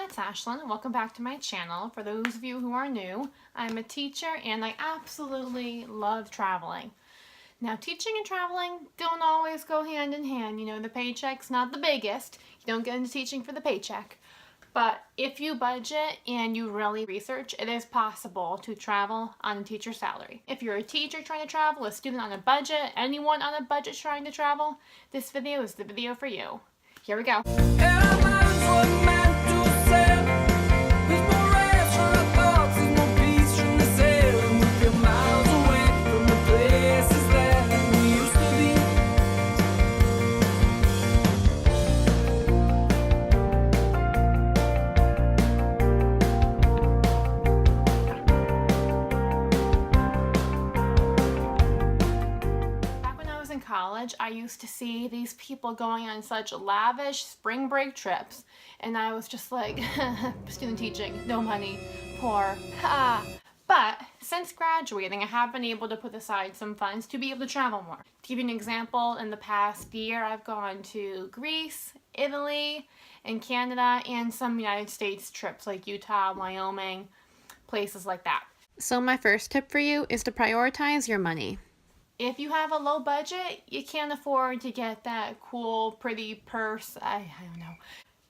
it's Ashlyn and welcome back to my channel. For those of you who are new, I'm a teacher and I absolutely love traveling. Now, teaching and traveling don't always go hand in hand. You know, the paycheck's not the biggest. You don't get into teaching for the paycheck. But if you budget and you really research, it is possible to travel on a teacher's salary. If you're a teacher trying to travel, a student on a budget, anyone on a budget trying to travel, this video is the video for you. Here we go. College, I used to see these people going on such lavish spring break trips, and I was just like, student teaching, no money, poor, But since graduating, I have been able to put aside some funds to be able to travel more. To give you an example, in the past year, I've gone to Greece, Italy, and Canada, and some United States trips like Utah, Wyoming, places like that. So my first tip for you is to prioritize your money. If you have a low budget, you can't afford to get that cool, pretty purse. I don't know.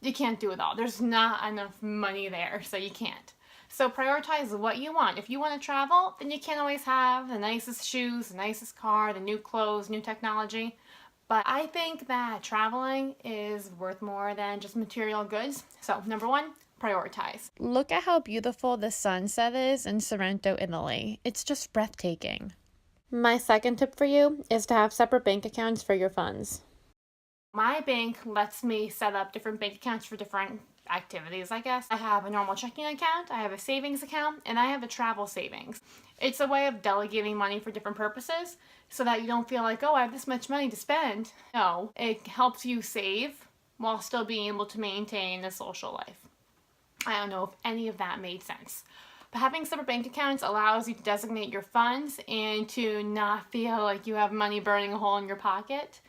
You can't do it all. There's not enough money there, so you can't. So prioritize what you want. If you want to travel, then you can't always have the nicest shoes, the nicest car, the new clothes, new technology. But I think that traveling is worth more than just material goods. So number one, prioritize. Look at how beautiful the sunset is in Sorrento, Italy. It's just breathtaking. My second tip for you is to have separate bank accounts for your funds. My bank lets me set up different bank accounts for different activities, I guess. I have a normal checking account, I have a savings account, and I have a travel savings. It's a way of delegating money for different purposes so that you don't feel like, oh, I have this much money to spend. No, it helps you save while still being able to maintain a social life. I don't know if any of that made sense. But having separate bank accounts allows you to designate your funds and to not feel like you have money burning a hole in your pocket,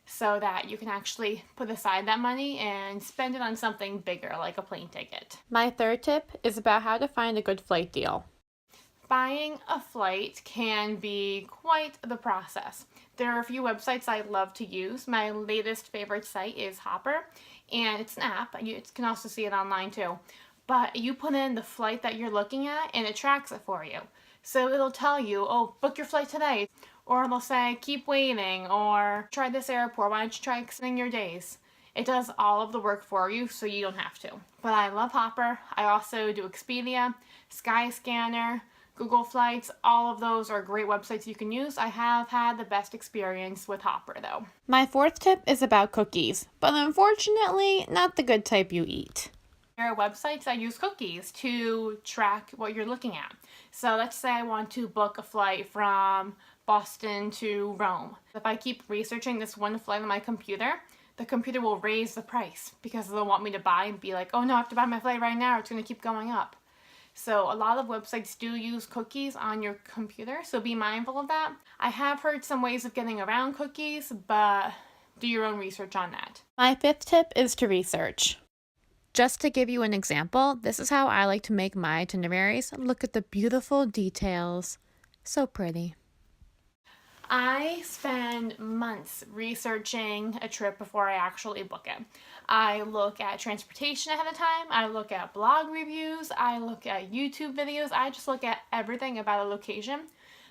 so that you can actually put aside that money and spend it on something bigger like a plane ticket. My third tip is about how to find a good flight deal. Buying a flight can be quite the process. There are a few websites I love to use. My latest favorite site is Hopper, and it's an app. You can also see it online too. But you put in the flight that you're looking at and it tracks it for you. So it'll tell you, oh, book your flight today. Or it'll say, keep waiting, or try this airport, why don't you try extending your days? It does all of the work for you, so you don't have to. But I love Hopper. I also do Expedia, Skyscanner, Google Flights. All of those are great websites you can use. I have had the best experience with Hopper though. My fourth tip is about cookies, but unfortunately, not the good type you eat. There are websites that use cookies to track what you're looking at. So let's say I want to book a flight from Boston to Rome. If I keep researching this one flight on my computer, the computer will raise the price because they'll want me to buy and be like, oh no, I have to buy my flight right now, it's going to keep going up. So a lot of websites do use cookies on your computer, so be mindful of that. I have heard some ways of getting around cookies, but do your own research on that. My fifth tip is to research. Just to give you an example, this is how I like to make my itineraries. Look at the beautiful details. So pretty. I spend months researching a trip before I actually book it. I look at transportation ahead of time, I look at blog reviews, I look at YouTube videos, I just look at everything about a location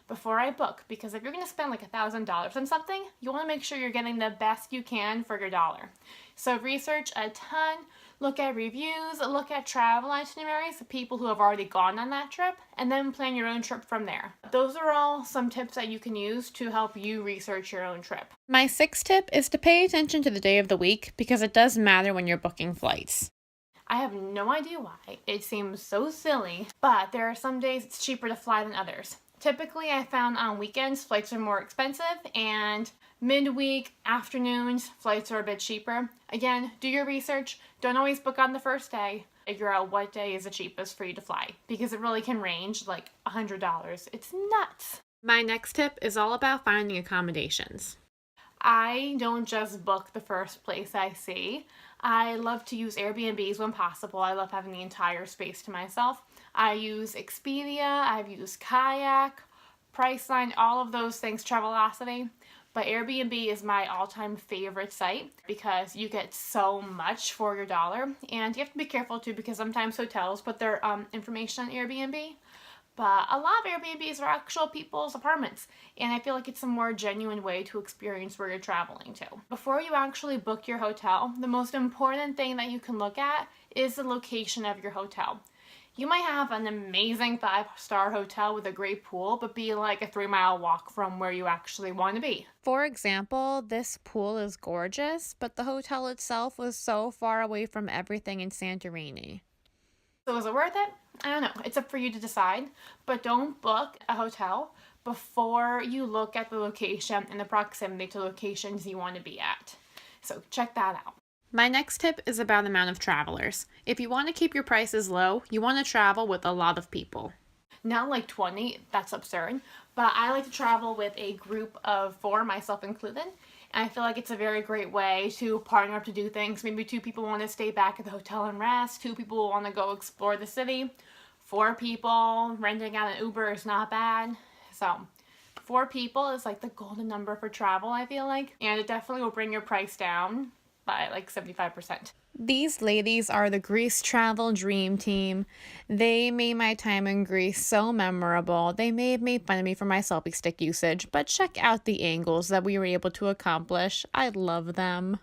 before I book, because if you're going to spend like $1,000 on something, you want to make sure you're getting the best you can for your dollar. So research a ton, look at reviews, look at travel itineraries of people who have already gone on that trip, and then plan your own trip from there. Those are all some tips that you can use to help you research your own trip. My sixth tip is to pay attention to the day of the week, because it does matter when you're booking flights. I have no idea why. It seems so silly, but there are some days it's cheaper to fly than others. Typically, I found on weekends flights are more expensive, and midweek, afternoons, flights are a bit cheaper. Again, do your research. Don't always book on the first day. Figure out what day is the cheapest for you to fly, because it really can range like $100. It's nuts. My next tip is all about finding accommodations. I don't just book the first place I see. I love to use Airbnbs when possible. I love having the entire space to myself. I use Expedia, I've used Kayak, Priceline, all of those things, Travelocity. But Airbnb is my all-time favorite site because you get so much for your dollar. And you have to be careful too, because sometimes hotels put their information on Airbnb. But a lot of Airbnbs are actual people's apartments, and I feel like it's a more genuine way to experience where you're traveling to. Before you actually book your hotel, the most important thing that you can look at is the location of your hotel. You might have an amazing 5-star hotel with a great pool, but be like a 3-mile walk from where you actually want to be. For example, this pool is gorgeous, but the hotel itself was so far away from everything in Santorini. So is it worth it? I don't know. It's up for you to decide, but don't book a hotel before you look at the location and the proximity to locations you want to be at. So check that out. My next tip is about the amount of travelers. If you want to keep your prices low, you want to travel with a lot of people. Not like 20, that's absurd, but I like to travel with a group of 4, myself included. And I feel like it's a very great way to partner up to do things. Maybe 2 people want to stay back at the hotel and rest. 2 people want to go explore the city. 4 people, renting out an Uber is not bad. So 4 people is like the golden number for travel, I feel like. And it definitely will bring your price down by like 75%. These ladies are the Greece travel dream team. They made my time in Greece so memorable. They may have made fun of me for my selfie stick usage, but check out the angles that we were able to accomplish. I love them.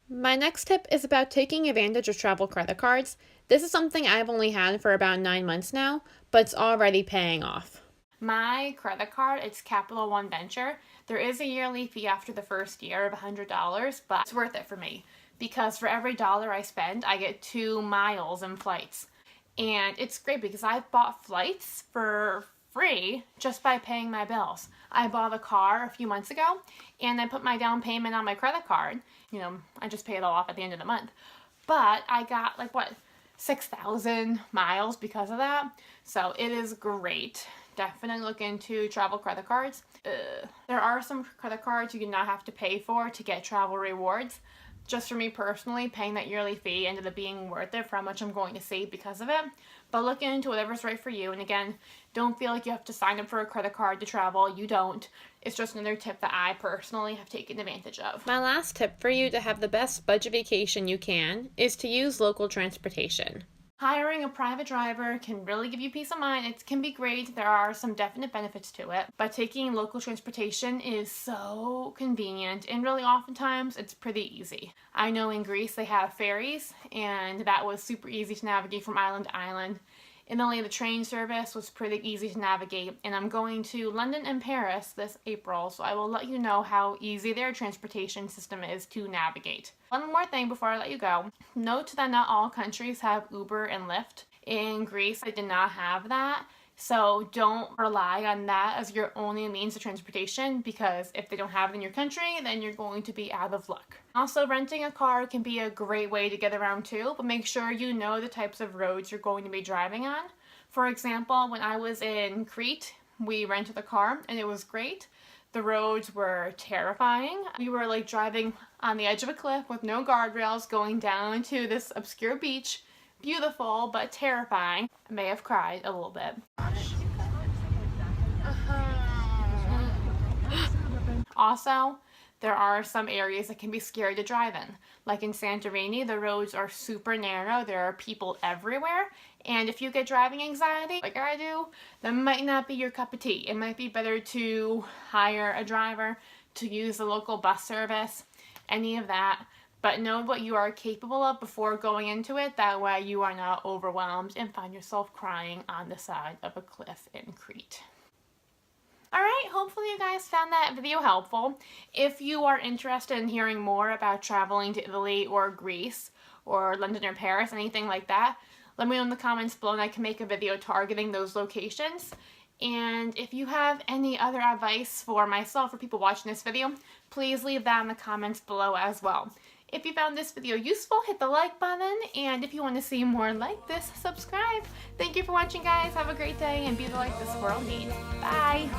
My next tip is about taking advantage of travel credit cards. This is something I've only had for about 9 months now, but it's already paying off. My credit card, it's Capital One Venture. There is a yearly fee after the first year of $100, but it's worth it for me because for every dollar I spend, I get 2 miles in flights. And it's great because I've bought flights for free just by paying my bills. I bought a car a few months ago and I put my down payment on my credit card. You know, I just pay it all off at the end of the month. But I got like 6,000 miles because of that. So it is great. Definitely look into travel credit cards. There are some credit cards you do not have to pay for to get travel rewards. Just for me personally, paying that yearly fee ended up being worth it for how much I'm going to save because of it. But look into whatever's right for you. And again, don't feel like you have to sign up for a credit card to travel. You don't. It's just another tip that I personally have taken advantage of. My last tip for you to have the best budget vacation you can is to use local transportation. Hiring a private driver can really give you peace of mind. It can be great. There are some definite benefits to it. But taking local transportation is so convenient and really oftentimes it's pretty easy. I know in Greece they have ferries and that was super easy to navigate from island to island. In Italy, the train service was pretty easy to navigate, and I'm going to London and Paris this April, so I will let you know how easy their transportation system is to navigate. One more thing before I let you go. Note that not all countries have Uber and Lyft. In Greece, I did not have that, so don't rely on that as your only means of transportation, because if they don't have it in your country, then you're going to be out of luck. Also, renting a car can be a great way to get around too, but make sure you know the types of roads you're going to be driving on. For example, when I was in Crete, we rented a car and it was great. The roads were terrifying. We were like driving on the edge of a cliff with no guardrails going down to this obscure beach. Beautiful, but terrifying. I may have cried a little bit. Also, there are some areas that can be scary to drive in. Like in Santorini, the roads are super narrow. There are people everywhere. And if you get driving anxiety, like I do, that might not be your cup of tea. It might be better to hire a driver, to use the local bus service, any of that. But know what you are capable of before going into it. That way you are not overwhelmed and find yourself crying on the side of a cliff in Crete. Alright, hopefully you guys found that video helpful. If you are interested in hearing more about traveling to Italy or Greece or London or Paris, anything like that, let me know in the comments below and I can make a video targeting those locations. And if you have any other advice for myself or people watching this video, please leave that in the comments below as well. If you found this video useful, hit the like button, and if you want to see more like this, subscribe. Thank you for watching, guys. Have a great day and be the light this world needs. Bye!